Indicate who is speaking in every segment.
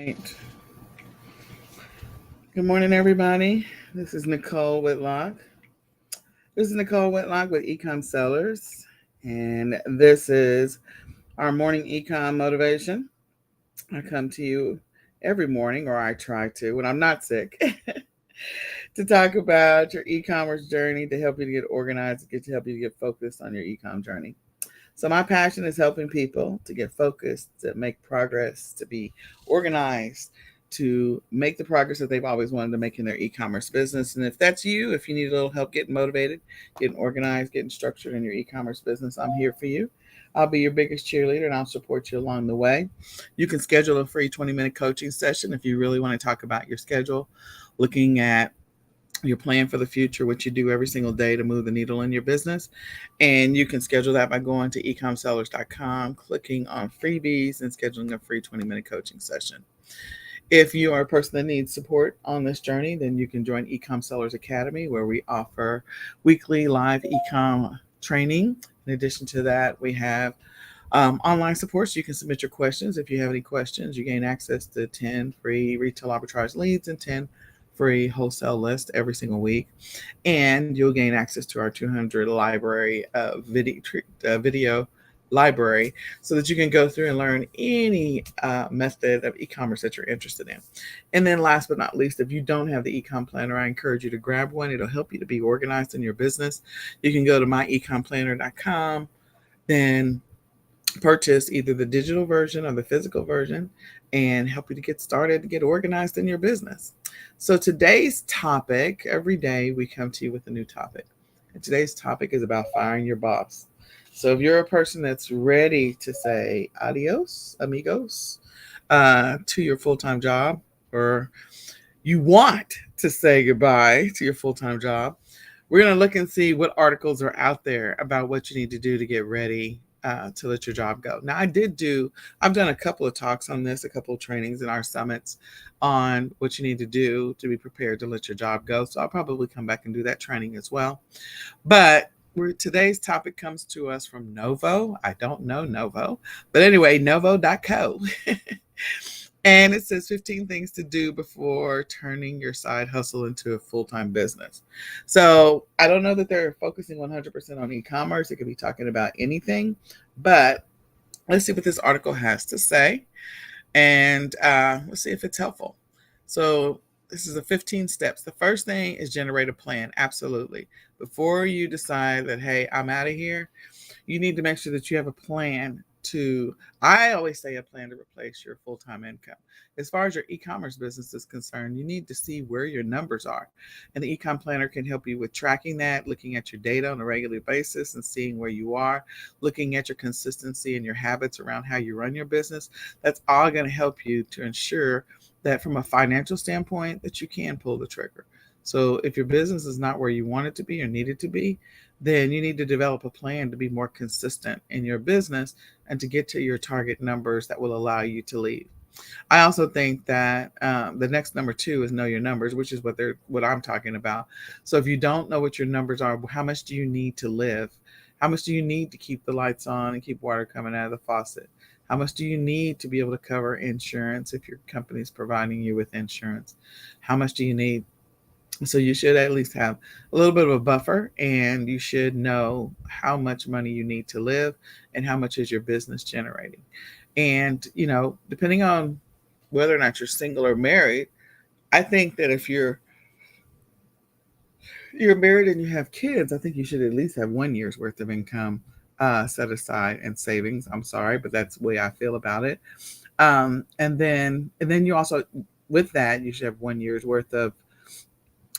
Speaker 1: Right. Good morning, everybody. This is Nicole Whitlock. This is Nicole Whitlock with eCom Sellers, and this is our morning eCom motivation. I come to you every morning, or I try to when I'm not sick, to talk about your e-commerce journey, to help you to get organized, to help you to get focused on your e-com journey. So my passion is helping people to get focused, to make progress, to be organized, to make the progress that they've always wanted to make in their e-commerce business. And if that's you, if you need a little help getting motivated, getting organized, getting structured in your e-commerce business, I'm here for you. I'll be your biggest cheerleader and I'll support you along the way. You can schedule a free 20-minute coaching session if you really want to talk about your schedule, looking at your plan for the future, what you do every single day to move the needle in your business. And you can schedule that by going to ecomsellers.com, clicking on freebies, and scheduling a free 20-minute coaching session. If you are a person that needs support on this journey, then you can join eCom Sellers Academy, where we offer weekly live eCom training. In addition to that, we have online support, so you can submit your questions. If you have any questions, you gain access to 10 free retail arbitrage leads and 10 free wholesale lists every single week. And you'll gain access to our 200 library video library, so that you can go through and learn any method of e-commerce that you're interested in. And then last but not least, if you don't have the eCom planner, I encourage you to grab one. It'll help you to be organized in your business. You can go to myecomplanner.com, then purchase either the digital version or the physical version, and help you to get started, to get organized in your business. So today's topic, every day we come to you with a new topic. And today's topic is about firing your boss. So if you're a person that's ready to say adios, amigos, to your full-time job, or you want to say goodbye to your full-time job, we're going to look and see what articles are out there about what you need to do to get ready to let your job go. Now, I've done a couple of talks on this, a couple of trainings in our summits on what you need to do to be prepared to let your job go. So I'll probably come back and do that training as well. But today's topic comes to us from Novo. I don't know Novo, but anyway, novo.co. And it says 15 things to do before turning your side hustle into a full-time business. So I don't know that they're focusing 100% on e-commerce. It could be talking about anything, but let's see what this article has to say, and let's see if it's helpful. So this is the 15 steps. The first thing is generate a plan. Absolutely. Before you decide that, hey, I'm out of here, you need to make sure that you have a plan I always say a plan to replace your full-time income. As far as your e-commerce business is concerned, you need to see where your numbers are. And the eCom planner can help you with tracking that, looking at your data on a regular basis and seeing where you are, looking at your consistency and your habits around how you run your business. That's all going to help you to ensure that from a financial standpoint that you can pull the trigger. So if your business is not where you want it to be or need it to be, then you need to develop a plan to be more consistent in your business and to get to your target numbers that will allow you to leave. I also think that the next number 2 is know your numbers, which is what I'm talking about. So if you don't know what your numbers are, how much do you need to live? How much do you need to keep the lights on and keep water coming out of the faucet? How much do you need to be able to cover insurance if your company is providing you with insurance? How much do you need? So you should at least have a little bit of a buffer, and you should know how much money you need to live and how much is your business generating. And, depending on whether or not you're single or married, I think that if you're married and you have kids, I think you should at least have 1 year's worth of income set aside and savings. I'm sorry, but that's the way I feel about it. And then you also, with that, you should have 1 year's worth of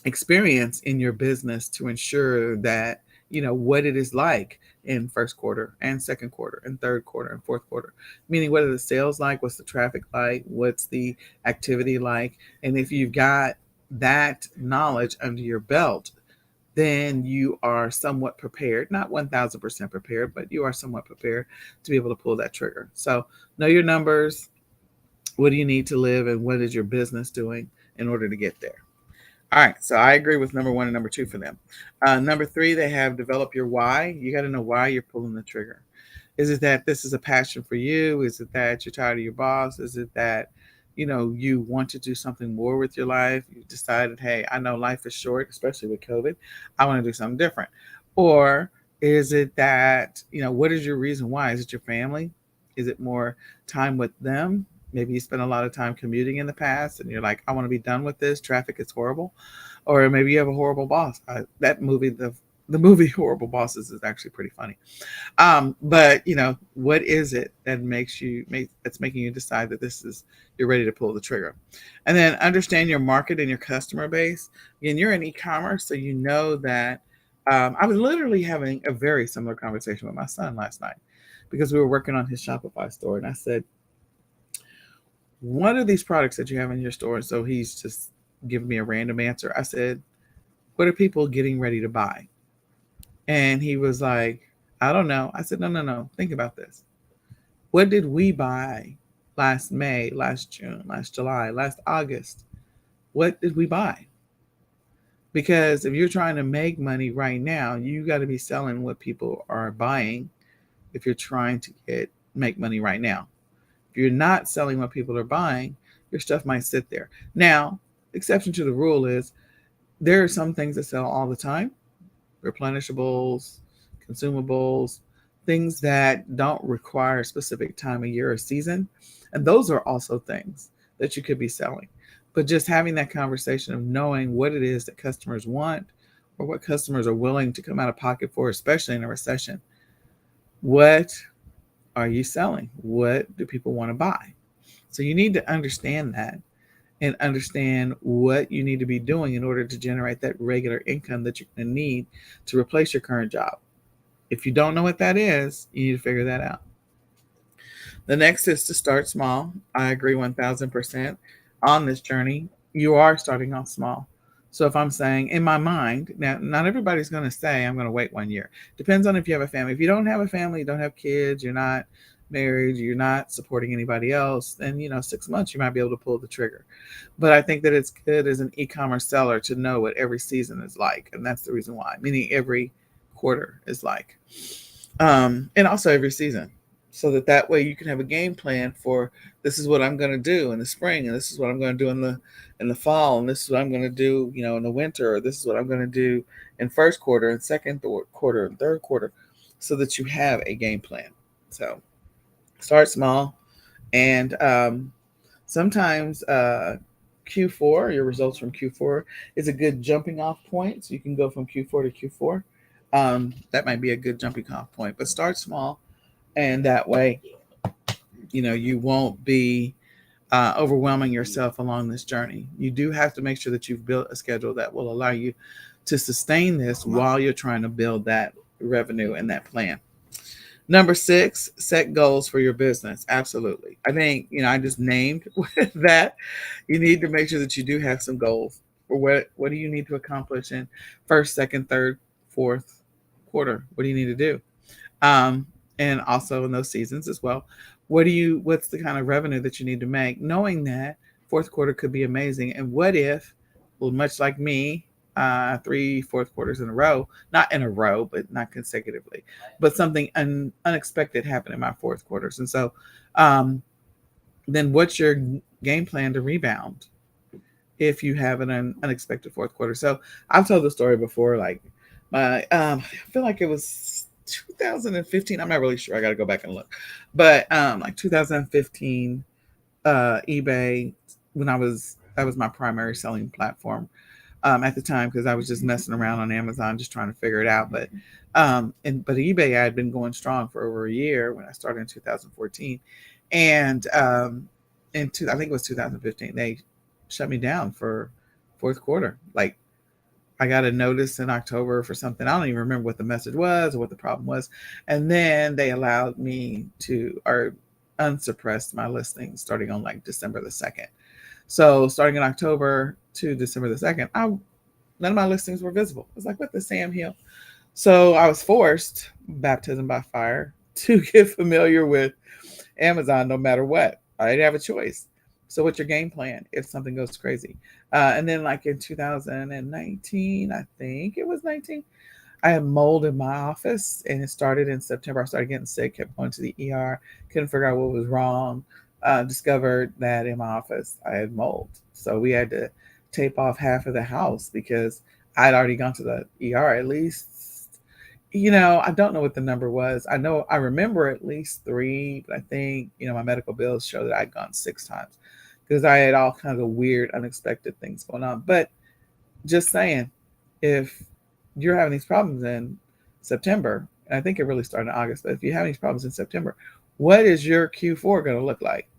Speaker 1: experience in your business to ensure that you know what it is like in first quarter and second quarter and third quarter and fourth quarter, meaning what are the sales like, what's the traffic like, what's the activity like. And if you've got that knowledge under your belt, then you are somewhat prepared, not 1000% prepared, but you are somewhat prepared to be able to pull that trigger. So know your numbers. What do you need to live, and what is your business doing in order to get there? All right, so I agree with number 1 and number 2 for them. Number 3, they have develop your why. You got to know why you're pulling the trigger. Is it that this is a passion for you? Is it that you're tired of your boss? Is it that you want to do something more with your life. You decided, hey, I know life is short, especially with COVID. I want to do something different. Or is it that, what is your reason why? Is it your family? Is it more time with them? Maybe you spent a lot of time commuting in the past and you're like, I want to be done with this. Traffic is horrible. Or maybe you have a horrible boss. That movie, the movie Horrible Bosses is actually pretty funny. But what is it that that's making you decide that you're ready to pull the trigger? And then understand your market and your customer base. Again, you're in e-commerce, so you know that I was literally having a very similar conversation with my son last night because we were working on his Shopify store, and I said, what are these products that you have in your store? So he's just giving me a random answer. I said, what are people getting ready to buy? And he was like, I don't know. I said, no, no, no. Think about this. What did we buy last May, last June, last July, last August? What did we buy? Because if you're trying to make money right now, you got to be selling what people are buying if you're trying to make money right now. If you're not selling what people are buying, your stuff might sit there. Now, exception to the rule is there are some things that sell all the time, replenishables, consumables, things that don't require a specific time of year or season. And those are also things that you could be selling. But just having that conversation of knowing what it is that customers want or what customers are willing to come out of pocket for, especially in a recession. What are you selling? What do people want to buy? So you need to understand that and understand what you need to be doing in order to generate that regular income that you're going to need to replace your current job. If you don't know what that is, you need to figure that out. The next is to start small. I agree 1000% on this journey. You are starting off small. So if I'm saying in my mind, now not everybody's going to say I'm going to wait 1 year. Depends on if you have a family. If you don't have a family, you don't have kids, you're not married, you're not supporting anybody else, then 6 months you might be able to pull the trigger. But I think that it's good as an e-commerce seller to know what every season is like, and that's the reason why. Meaning every quarter is like, and also every season, so that way you can have a game plan for this is what I'm going to do in the spring, and this is what I'm going to do in the fall, and this is what I'm going to do, in the winter, or this is what I'm going to do in first quarter and second quarter and third quarter, so that you have a game plan. So start small, and sometimes Q4, your results from Q4 is a good jumping off point. So you can go from Q4 to Q4. That might be a good jumping off point, but start small, and that way, you won't be overwhelming yourself along this journey. You do have to make sure that you've built a schedule that will allow you to sustain this while you're trying to build that revenue and that plan. Number 6, set goals for your business. Absolutely. I think, I just named that. You need to make sure that you do have some goals for what do you need to accomplish in first, second, third, fourth quarter? What do you need to do? And also in those seasons as well. What's the kind of revenue that you need to make, knowing that fourth quarter could be amazing? And what if, well, much like me, 3 fourth quarters in a row, not in a row, but not consecutively, but something unexpected happened in my fourth quarters. And so, then what's your game plan to rebound if you have an unexpected fourth quarter? So I've told the story before, like I feel like it was 2015. I'm not really sure. I got to go back and look, but like 2015, eBay, when that was my primary selling platform at the time, because I was just messing around on Amazon, just trying to figure it out. But but eBay, I had been going strong for over a year when I started in 2014, and I think it was 2015, they shut me down for fourth quarter. Like, I got a notice in October for something. I don't even remember what the message was or what the problem was. And then they allowed me or unsuppressed my listings starting on like December the 2nd. So starting in October to December the 2nd, none of my listings were visible. It was like, what the Sam Hill? So I was forced, baptism by fire, to get familiar with Amazon no matter what. I didn't have a choice. So what's your game plan if something goes crazy? And then like in 2019, I think it was 19, I had mold in my office, and it started in September. I started getting sick, kept going to the ER, couldn't figure out what was wrong. discovered that in my office I had mold. So we had to tape off half of the house because I'd already gone to the ER at least. I don't know what the number was. I remember at least three, but I think, my medical bills show that I'd gone 6 times because I had all kinds of weird, unexpected things going on. But just saying, if you're having these problems in September, and I think it really started in August, but if you're having these problems in September, what is your Q4 going to look like?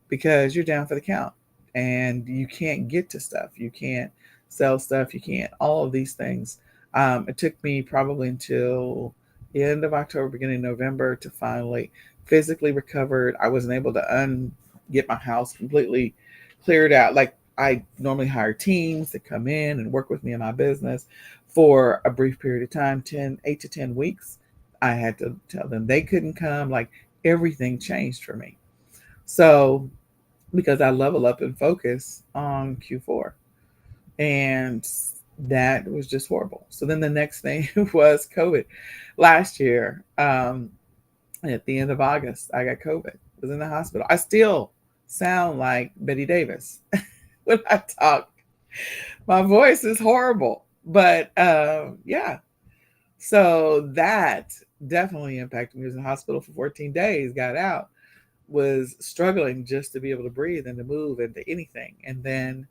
Speaker 1: Because you're down for the count and you can't get to stuff. You can't sell stuff. You can't, all of these things. It took me probably until the end of October, beginning of November to finally physically recovered. I wasn't able to get my house completely cleared out. Like I normally hire teams that come in and work with me in my business for a brief period of time, 8 to 10 weeks. I had to tell them they couldn't come. Like everything changed for me. So because I level up and focus on Q4. And that was just horrible. So then the next thing was COVID. Last year, at the end of August, I got COVID. Was in the hospital. I still sound like Betty Davis when I talk. My voice is horrible. But yeah. So that definitely impacted me. I was in the hospital for 14 days, got out, was struggling just to be able to breathe and to move and to anything. And then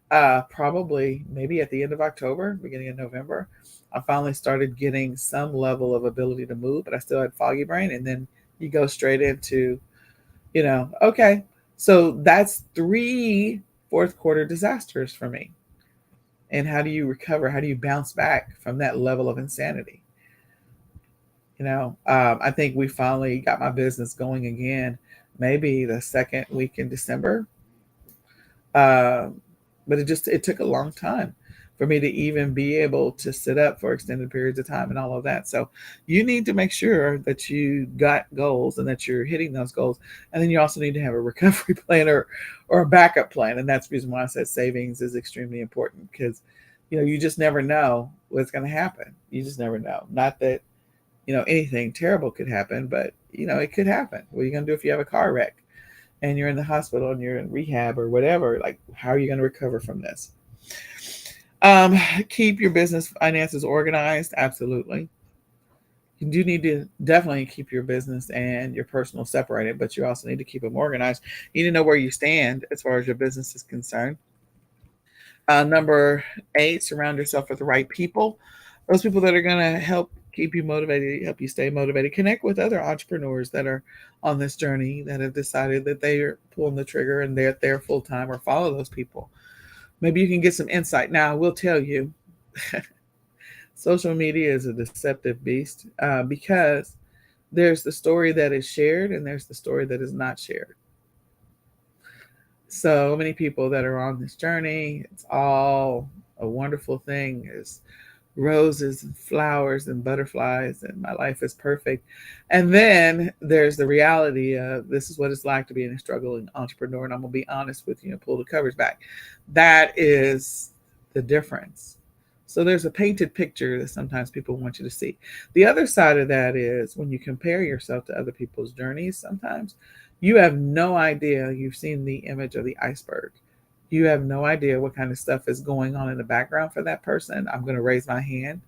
Speaker 1: probably maybe at the end of October, beginning of November, I finally started getting some level of ability to move, but I still had foggy brain. And then you go straight into, okay. So that's 3 fourth quarter disasters for me. And how do you recover? How do you bounce back from that level of insanity? I think we finally got my business going again, maybe the second week in December. Um, but it took a long time for me to even be able to sit up for extended periods of time and all of that. So you need to make sure that you got goals and that you're hitting those goals. And then you also need to have a recovery plan or a backup plan. And that's the reason why I said savings is extremely important because you just never know what's going to happen. You just never know. Not that anything terrible could happen, but it could happen. What are you going to do if you have a car wreck and you're in the hospital and you're in rehab or whatever? Like, how are you going to recover from this? Keep your business finances organized. Absolutely. You do need to definitely keep your business and your personal separated, but you also need to keep them organized. You need to know where you stand as far as your business is concerned. Number 8, surround yourself with the right people. Those people that are going to help keep you motivated, help you stay motivated. Connect with other entrepreneurs that are on this journey that have decided that they are pulling the trigger and they're there full time, or follow those people. Maybe you can get some insight. Now, I will tell you, social media is a deceptive beast because there's the story that is shared and there's the story that is not shared. So many people that are on this journey, it's all a wonderful thing. There's roses and flowers and butterflies and my life is perfect. And then there's the reality of this is what it's like to be a struggling entrepreneur. And I'm going to be honest with you and pull the covers back. That is the difference. So there's a painted picture that sometimes people want you to see. The other side of that is when you compare yourself to other people's journeys, sometimes you have no idea. You've seen the image of the iceberg. You have no idea what kind of stuff is going on in the background for that person. I'm going to raise my hand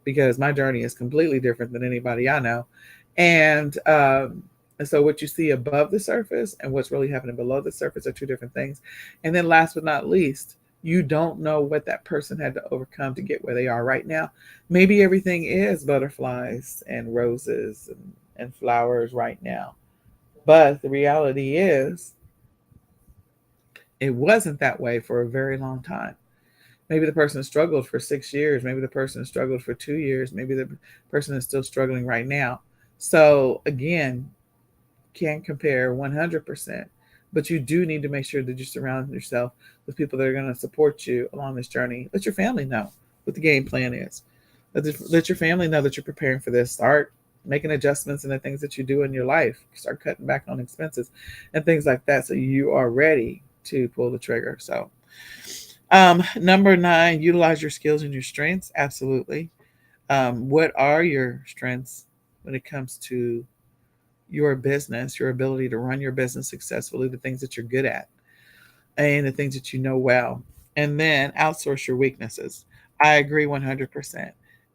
Speaker 1: because my journey is completely different than anybody I know. And so what you see above the surface and what's really happening below the surface are two different things. And then last but not least, you don't know what that person had to overcome to get where they are right now. Maybe everything is butterflies and roses and flowers right now. But the reality is, it wasn't that way for a very long time. Maybe the person struggled for 6 years. Maybe the person struggled for 2 years. Maybe the person is still struggling right now. So again, can't compare 100%, but you do need to make sure that you surround yourself with people that are going to support you along this journey. Let your family know what the game plan is. Let your family know that you're preparing for this. Start making adjustments in the things that you do in your life. Start cutting back on expenses and things like that so you are ready to pull the trigger. So number 9, utilize your skills and your strengths. Absolutely. What are your strengths when it comes to your business, your ability to run your business successfully, the things that you're good at, and the things that you know well, and then outsource your weaknesses. I agree 100%.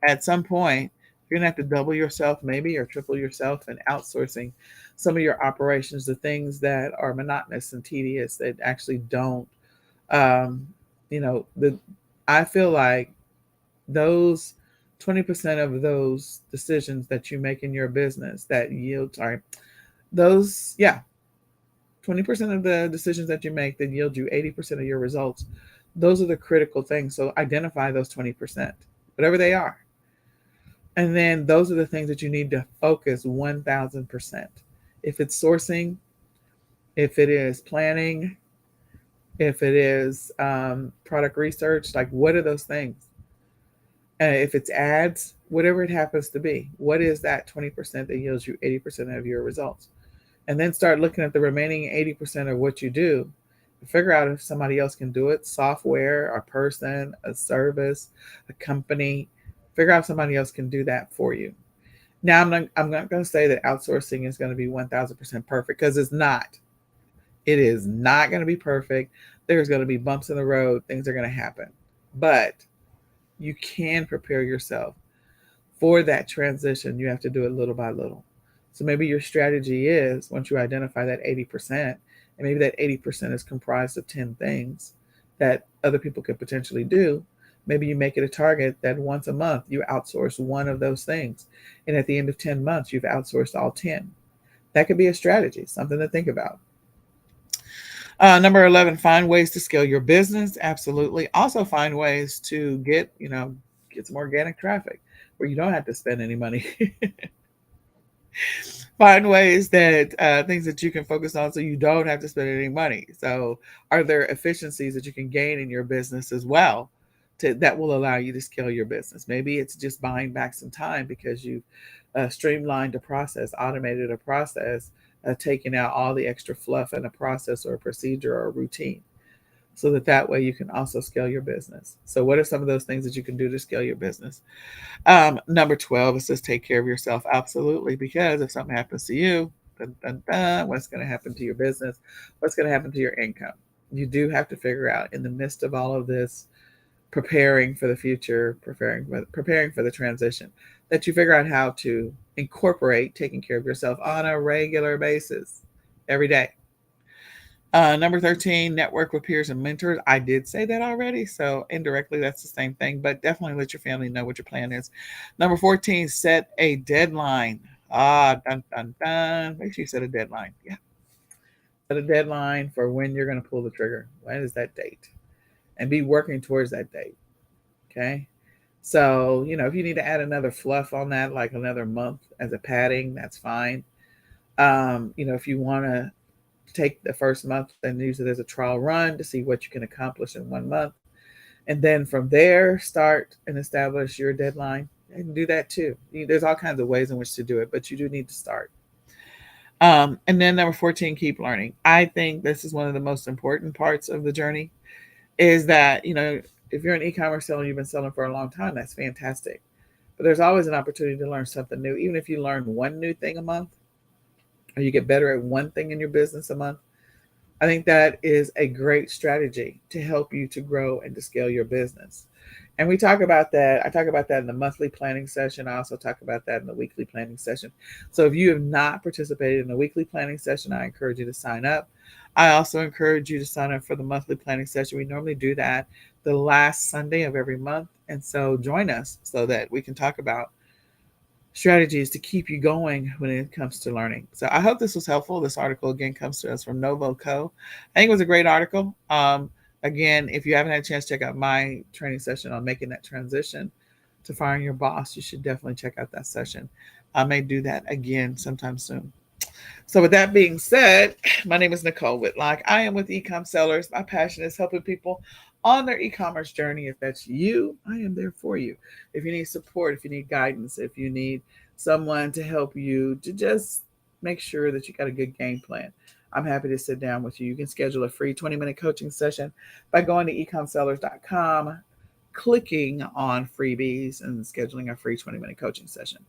Speaker 1: At some point, you're going to have to double yourself, maybe, or triple yourself in outsourcing some of your operations, the things that are monotonous and tedious that actually don't, um, the I feel like those 20% of those decisions that you make in your business that yield, sorry, those, yeah, 20% of the decisions that you make that yield you 80% of your results, those are the critical things. So identify those 20%, whatever they are. And then those are the things that you need to focus 1000%. If it's sourcing, if it is planning, if it is product research, like what are those things? If it's ads, whatever it happens to be, what is that 20% that yields you 80% of your results? And then start looking at the remaining 80% of what you do. Figure out if somebody else can do it, software, a person, a service, a company. Figure out if somebody else can do that for you. Now, I'm not going to say that outsourcing is going to be 1000% perfect, because it's not. It is not going to be perfect. There's going to be bumps in the road. Things are going to happen. But you can prepare yourself for that transition. You have to do it little by little. So maybe your strategy is, once you identify that 80%, and maybe that 80% is comprised of 10 things that other people could potentially do, maybe you make it a target that once a month you outsource one of those things. And at the end of 10 months, you've outsourced all 10. That could be a strategy, something to think about. Number 11, find ways to scale your business. Absolutely. Also find ways to get some organic traffic where you don't have to spend any money. Find ways that things that you can focus on so you don't have to spend any money. So are there efficiencies that you can gain in your business as well that will allow you to scale your business? Maybe it's just buying back some time because you've streamlined a process, automated a process, taking out all the extra fluff in a process or a procedure or a routine, so that way you can also scale your business. So what are some of those things that you can do to scale your business? Number 12 is just take care of yourself. Absolutely. Because if something happens to you, dun, dun, dun, what's going to happen to your business? What's going to happen to your income? You do have to figure out, in the midst of all of this, preparing for the future, preparing for the transition, that you figure out how to incorporate taking care of yourself on a regular basis every day. Number 13, network with peers and mentors. I did say that already, so indirectly that's the same thing, but definitely let your family know what your plan is. Number 14, set a deadline. Dun, dun, dun. Make sure you set a deadline. Yeah. Set a deadline for when you're going to pull the trigger. When is that date? And be working towards that date. Okay. So, if you need to add another fluff on that, like another month as a padding, that's fine. If you want to take the first month and use it as a trial run to see what you can accomplish in 1 month. And then from there, start and establish your deadline and do that too. There's all kinds of ways in which to do it, but you do need to start. And then number 14, keep learning. I think this is one of the most important parts of the journey, is that, if you're an e-commerce seller, you've been selling for a long time, that's fantastic. But there's always an opportunity to learn something new. Even if you learn one new thing a month, or you get better at one thing in your business a month, I think that is a great strategy to help you to grow and to scale your business. And we talk about that. I talk about that in the monthly planning session. I also talk about that in the weekly planning session. So if you have not participated in the weekly planning session, I encourage you to sign up. I also encourage you to sign up for the monthly planning session. We normally do that the last Sunday of every month. And so join us so that we can talk about strategies to keep you going when it comes to learning. So I hope this was helpful. This article again comes to us from Novo Co. I think it was a great article. Again, if you haven't had a chance to check out my training session on making that transition to firing your boss, you should definitely check out that session. I may do that again sometime soon. So with that being said, my name is Nicole Whitlock. I am with eCom Sellers. My passion is helping people on their e-commerce journey. If that's you, I am there for you. If you need support, if you need guidance, if you need someone to help you to just make sure that you got a good game plan, I'm happy to sit down with you. You can schedule a free 20-minute coaching session by going to ecomsellers.com, clicking on freebies, and scheduling a free 20-minute coaching session.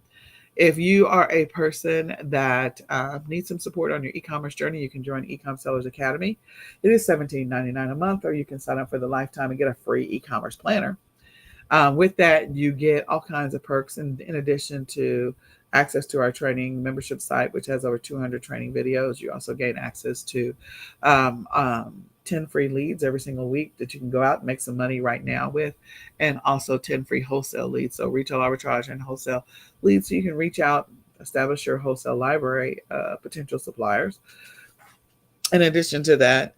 Speaker 1: If you are a person that needs some support on your e-commerce journey, you can join eCom Sellers Academy. It is $17.99 a month, or you can sign up for the lifetime and get a free e-commerce planner. With that, you get all kinds of perks, and in addition to access to our training membership site, which has over 200 training videos, you also gain access to um, um, 10 free leads every single week that you can go out and make some money right now with, and also 10 free wholesale leads. So retail arbitrage and wholesale leads, so you can reach out, establish your wholesale library, potential suppliers. In addition to that,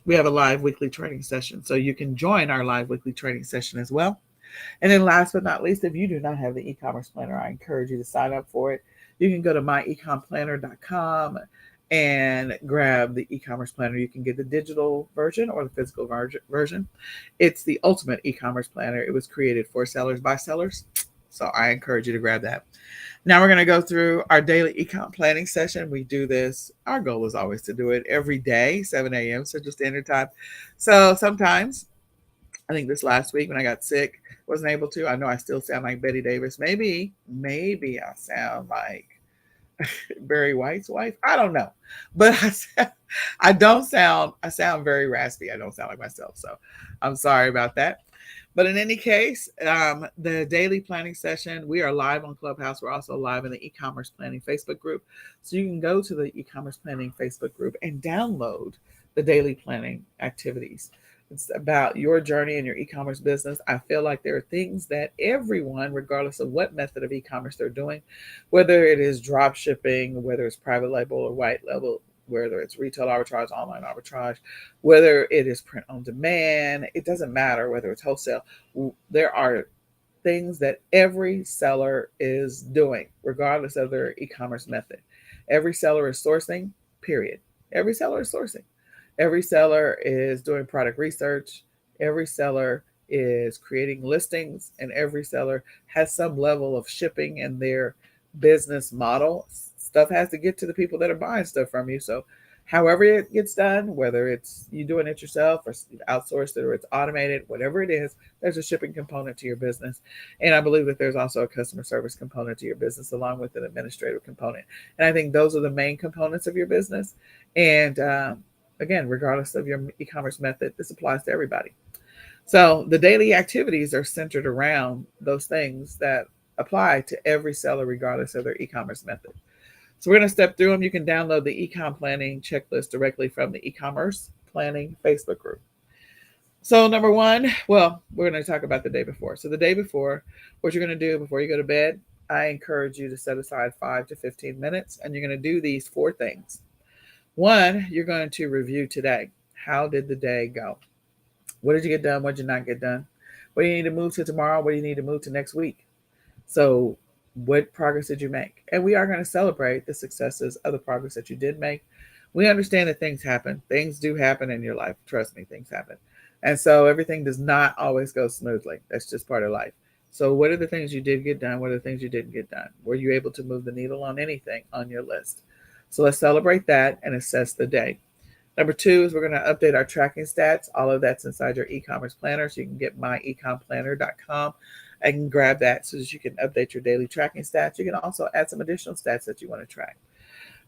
Speaker 1: we have a live weekly training session, so you can join our live weekly training session as well. And then last but not least, if you do not have the e-commerce planner, I encourage you to sign up for it. You can go to myecomplanner.com and grab the e-commerce planner. You can get the digital version or the physical version. It's the ultimate e-commerce planner. It was created for sellers by sellers. So I encourage you to grab that. Now we're going to go through our daily ecom planning session. We do this. Our goal is always to do it every day, 7 a.m. Central Standard Time. So sometimes, I think this last week when I got sick, wasn't able to. I know I still sound like Betty Davis. Maybe I sound like Barry White's wife. I don't know, but I sound very raspy. I don't sound like myself. So I'm sorry about that. But in any case, the daily planning session, we are live on Clubhouse. We're also live in the e-commerce planning Facebook group. So you can go to the e-commerce planning Facebook group and download the daily planning activities. It's about your journey in your e-commerce business. I feel like there are things that everyone, regardless of what method of e-commerce they're doing, whether it is drop shipping, whether it's private label or white label, whether it's retail arbitrage, online arbitrage, whether it is print on demand, it doesn't matter whether it's wholesale. There are things that every seller is doing, regardless of their e-commerce method. Every seller is sourcing, period. Every seller is sourcing. Every seller is doing product research. Every seller is creating listings, and every seller has some level of shipping in their business model. Stuff has to get to the people that are buying stuff from you. So however it gets done, whether it's you doing it yourself or outsourced it or it's automated, whatever it is, there's a shipping component to your business. And I believe that there's also a customer service component to your business along with an administrative component. And I think those are the main components of your business. And again, regardless of your e-commerce method, this applies to everybody. So the daily activities are centered around those things that apply to every seller, regardless of their e-commerce method. So we're going to step through them. You can download the e-com planning checklist directly from the e-commerce planning Facebook group. So number one, well, we're going to talk about the day before. So the day before, what you're going to do before you go to bed, I encourage you to set aside 5 to 15 minutes, and you're going to do these 4 things. One, you're going to review today. How did the day go? What did you get done? What did you not get done? What do you need to move to tomorrow? What do you need to move to next week? So what progress did you make? And we are going to celebrate the successes of the progress that you did make. We understand that things happen. Things do happen in your life. Trust me, things happen. And so everything does not always go smoothly. That's just part of life. So what are the things you did get done? What are the things you didn't get done? Were you able to move the needle on anything on your list? So let's celebrate that and assess the day. Number 2 is we're going to update our tracking stats. All of that's inside your e-commerce planner. So you can get myecomplanner.com and grab that so that you can update your daily tracking stats. You can also add some additional stats that you want to track.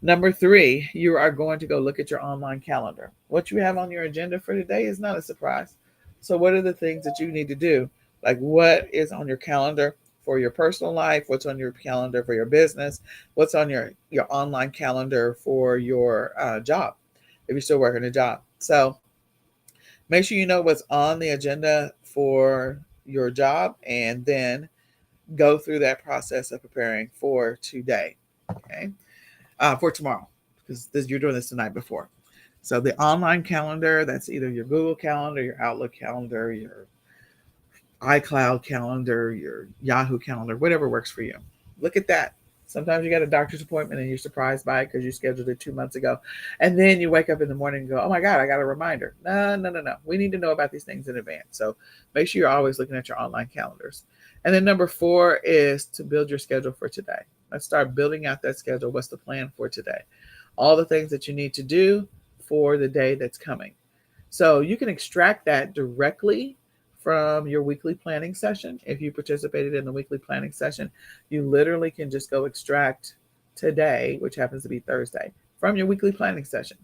Speaker 1: Number 3, you are going to go look at your online calendar. What you have on your agenda for today is not a surprise. So what are the things that you need to do? Like what is on your calendar for your personal life? What's on your calendar for your business? What's on your online calendar for your job, if you're still working a job? So make sure you know what's on the agenda for your job, and then go through that process of preparing for today, okay? For tomorrow, because you're doing this the night before. So the online calendar, that's either your Google Calendar, your Outlook calendar, your iCloud calendar, your Yahoo calendar, whatever works for you. Look at that. Sometimes you got a doctor's appointment and you're surprised by it because you scheduled it 2 months ago. And then you wake up in the morning and go, oh my God, I got a reminder. No. We need to know about these things in advance. So make sure you're always looking at your online calendars. And then number 4 is to build your schedule for today. Let's start building out that schedule. What's the plan for today? All the things that you need to do for the day that's coming. So you can extract that directly from your weekly planning session. If you participated in the weekly planning session, you literally can just go extract today, which happens to be Thursday, from your weekly planning session.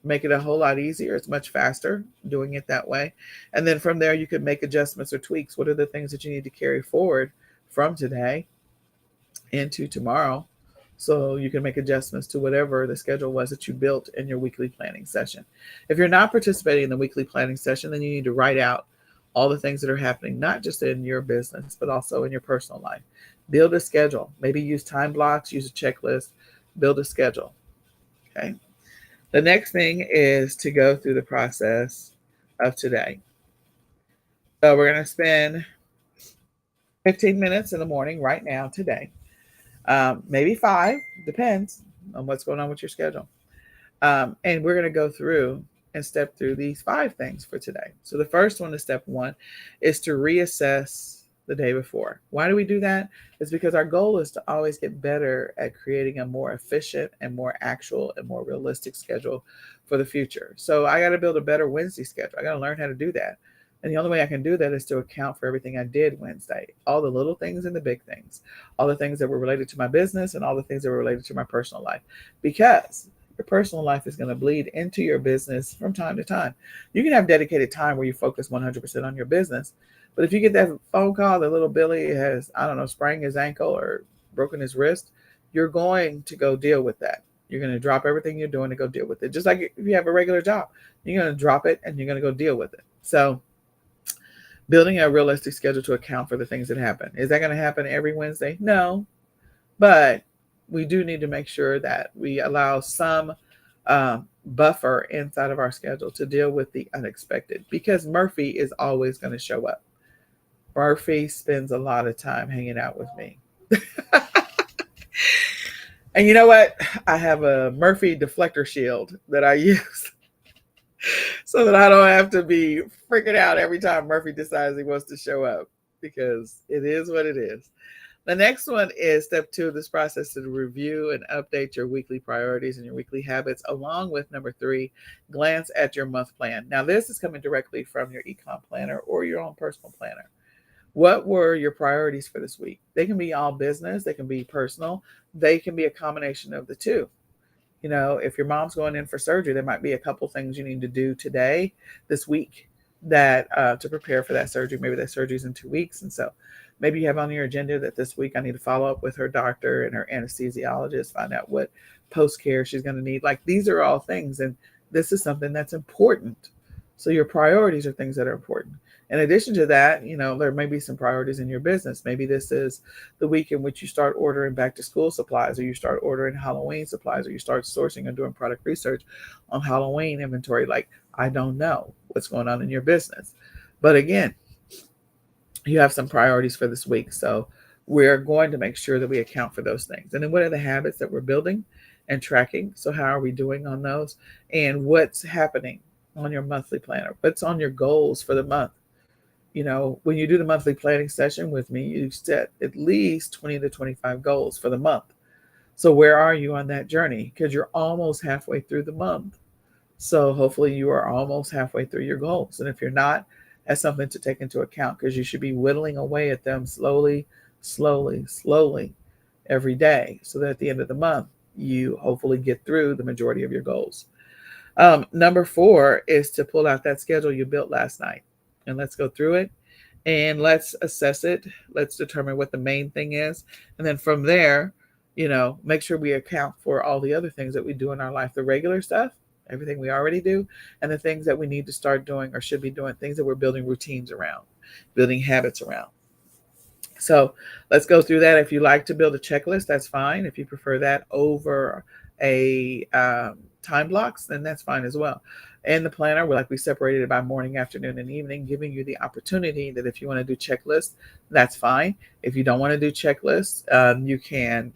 Speaker 1: Make it a whole lot easier. It's much faster doing it that way. And then from there, you could make adjustments or tweaks. What are the things that you need to carry forward from today into tomorrow? So you can make adjustments to whatever the schedule was that you built in your weekly planning session. If you're not participating in the weekly planning session, then you need to write out all the things that are happening, not just in your business, but also in your personal life. Build a schedule. Maybe use time blocks, use a checklist, build a schedule. Okay. The next thing is to go through the process of today. So we're going to spend 15 minutes in the morning right now today. Maybe 5, depends on what's going on with your schedule. And we're going to go through and step through these 5 things for today. So the first one is step 1 is to reassess the day before. Why do we do that? It's because our goal is to always get better at creating a more efficient and more actual and more realistic schedule for the future. So I got to build a better Wednesday schedule. I got to learn how to do that. And the only way I can do that is to account for everything I did Wednesday, all the little things and the big things, all the things that were related to my business and all the things that were related to my personal life. Because your personal life is going to bleed into your business from time to time. You can have dedicated time where you focus 100% on your business. But if you get that phone call that little Billy has, I don't know, sprained his ankle or broken his wrist, you're going to go deal with that. You're going to drop everything you're doing to go deal with it. Just like if you have a regular job, you're going to drop it and you're going to go deal with it. So building a realistic schedule to account for the things that happen. Is that going to happen every Wednesday? No. But we do need to make sure that we allow some buffer inside of our schedule to deal with the unexpected, because Murphy is always going to show up. Murphy spends a lot of time hanging out with me. And you know what? I have a Murphy deflector shield that I use so that I don't have to be freaking out every time Murphy decides he wants to show up, because it is what it is. The next one is step 2 of this process, to review and update your weekly priorities and your weekly habits, along with number 3, glance at your month plan. Now, this is coming directly from your eCom planner or your own personal planner. What were your priorities for this week? They can be all business, they can be personal, they can be a combination of the two. You know, if your mom's going in for surgery, there might be a couple things you need to do today, this week, that to prepare for that surgery. Maybe that surgery's in 2 weeks. And so maybe you have on your agenda that this week I need to follow up with her doctor and her anesthesiologist, find out what post-care she's going to need. Like, these are all things. And this is something that's important. So your priorities are things that are important. In addition to that, you know, there may be some priorities in your business. Maybe this is the week in which you start ordering back to school supplies, or you start ordering Halloween supplies, or you start sourcing and doing product research on Halloween inventory. Like, I don't know what's going on in your business. But again, you have some priorities for this week. So we're going to make sure that we account for those things. And then what are the habits that we're building and tracking? So how are we doing on those? And what's happening on your monthly planner? What's on your goals for the month? You know, when you do the monthly planning session with me, you set at least 20 to 25 goals for the month. So where are you on that journey? Because you're almost halfway through the month. So hopefully you are almost halfway through your goals. And if you're not, that's something to take into account, because you should be whittling away at them slowly, slowly, slowly every day, so that at the end of the month, you hopefully get through the majority of your goals. Number 4 is to pull out that schedule you built last night. And let's go through it and let's assess it. Let's determine what the main thing is. And then from there, you know, make sure we account for all the other things that we do in our life, the regular stuff, everything we already do, and the things that we need to start doing or should be doing, things that we're building routines around, building habits around. So let's go through that. If you like to build a checklist, that's fine. If you prefer that over a time blocks, then that's fine as well. And the planner, we separated it by morning, afternoon, and evening, giving you the opportunity that if you want to do checklists, that's fine. If you don't want to do checklists, you can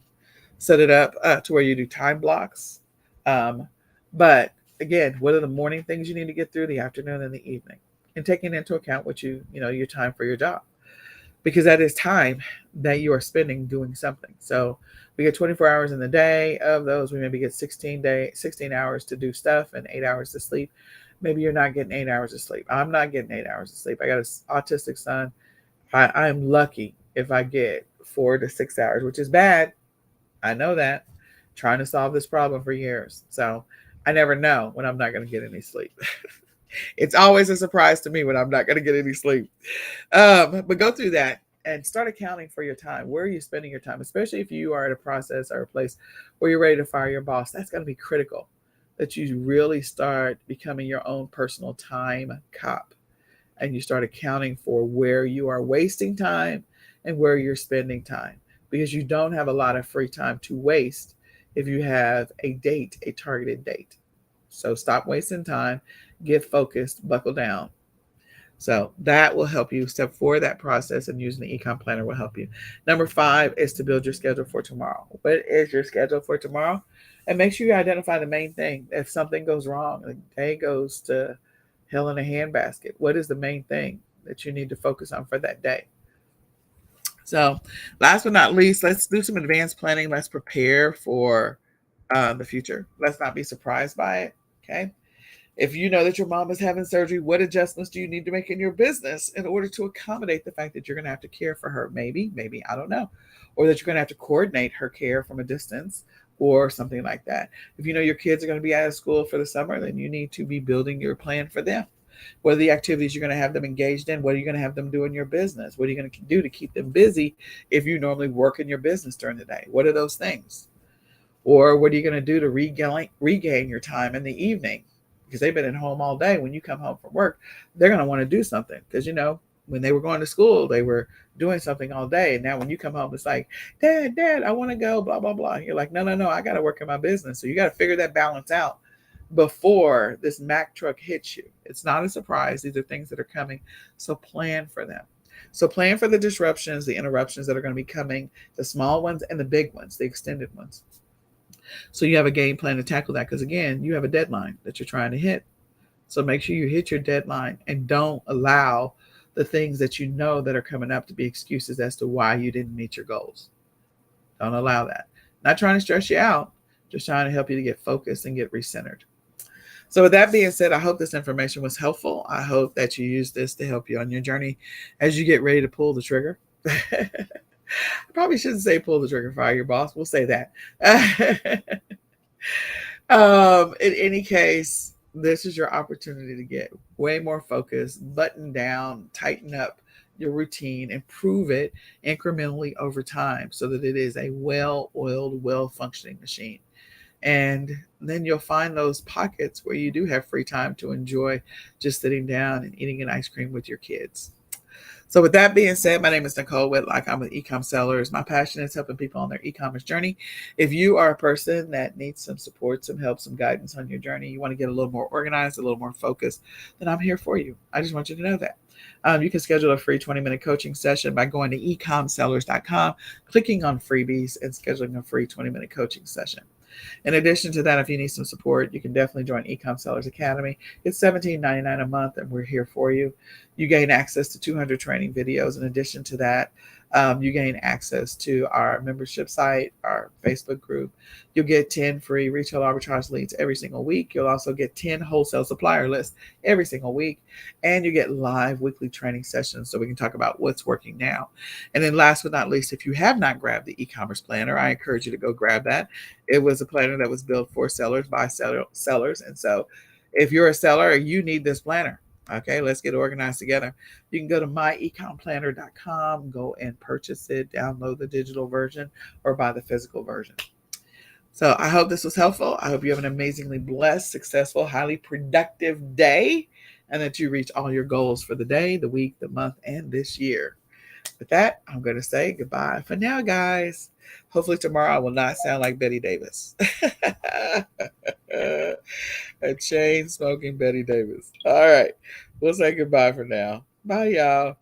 Speaker 1: set it up to where you do time blocks. But again, what are the morning things you need to get through, the afternoon and the evening, and taking into account what your time for your job, because that is time that you are spending doing something. So we get 24 hours in the day. Of those, we maybe get 16 hours to do stuff and 8 hours to sleep. Maybe you're not getting 8 hours of sleep. I'm not getting 8 hours of sleep. I got an autistic son. I'm lucky if I get 4 to 6 hours, which is bad. I know that. Trying to solve this problem for years. So I never know when I'm not going to get any sleep. It's always a surprise to me when I'm not going to get any sleep. But go through that and start accounting for your time. Where are you spending your time? Especially if you are at a process or a place where you're ready to fire your boss. That's going to be critical that you really start becoming your own personal time cop and you start accounting for where you are wasting time and where you're spending time because you don't have a lot of free time to waste if you have a date, a targeted date. So stop wasting time, get focused, buckle down. So that will help you step forward that process, and using the ecom planner will help you. Number 5 is to build your schedule for tomorrow. What is your schedule for tomorrow? And make sure you identify the main thing. If something goes wrong, the day goes to hell in a handbasket, what is the main thing that you need to focus on for that day? So, last but not least, let's do some advanced planning. Let's prepare for the future. Let's not be surprised by it. Okay. If you know that your mom is having surgery, what adjustments do you need to make in your business in order to accommodate the fact that you're going to have to care for her? Maybe, I don't know. Or that you're going to have to coordinate her care from a distance or something like that. If you know your kids are going to be out of school for the summer, then you need to be building your plan for them. What are the activities you're going to have them engaged in? What are you going to have them do in your business? What are you going to do to keep them busy if you normally work in your business during the day? What are those things? Or what are you going to do to regain your time in the evening? Because they've been at home all day. When you come home from work, they're going to want to do something. Because, when they were going to school, they were doing something all day. And now when you come home, it's like, Dad, I want to go, blah, blah, blah. And you're like, no, I got to work in my business. So you got to figure that balance out before this Mack truck hits you. It's not a surprise. These are things that are coming. So plan for them. So plan for the disruptions, the interruptions that are going to be coming, the small ones and the big ones, the extended ones. So you have a game plan to tackle that because, again, you have a deadline that you're trying to hit. So make sure you hit your deadline and don't allow the things that you know that are coming up to be excuses as to why you didn't meet your goals. Don't allow that. Not trying to stress you out, just trying to help you to get focused and get recentered. So with that being said, I hope this information was helpful. I hope that you use this to help you on your journey as you get ready to pull the trigger. I probably shouldn't say pull the trigger, fire your boss. We'll say that. In any case, this is your opportunity to get way more focused, button down, tighten up your routine, improve it incrementally over time so that it is a well-oiled, well-functioning machine. And then you'll find those pockets where you do have free time to enjoy just sitting down and eating an ice cream with your kids. So with that being said, my name is Nicole Whitlock. I'm with eCom Sellers. My passion is helping people on their e-commerce journey. If you are a person that needs some support, some help, some guidance on your journey, you want to get a little more organized, a little more focused, then I'm here for you. I just want you to know that. You can schedule a free 20-minute coaching session by going to ecomsellers.com, clicking on freebies, and scheduling a free 20-minute coaching session. In addition to that, if you need some support, you can definitely join eCom Sellers Academy. It's $17.99 a month, and we're here for you. You gain access to 200 training videos. In addition to that, you gain access to our membership site, our Facebook group. You'll get 10 free retail arbitrage leads every single week. You'll also get 10 wholesale supplier lists every single week. And you get live weekly training sessions so we can talk about what's working now. And then last but not least, if you have not grabbed the e-commerce planner, I encourage you to go grab that. It was a planner that was built for sellers by sellers. And so if you're a seller, you need this planner. Okay, let's get organized together. You can go to myecomplanner.com, go and purchase it, download the digital version, or buy the physical version. So I hope this was helpful. I hope you have an amazingly blessed, successful, highly productive day, and that you reach all your goals for the day, the week, the month, and this year. With that, I'm going to say goodbye for now, guys. Hopefully tomorrow I will not sound like Betty Davis. A chain smoking Betty Davis. All right. We'll say goodbye for now. Bye, y'all.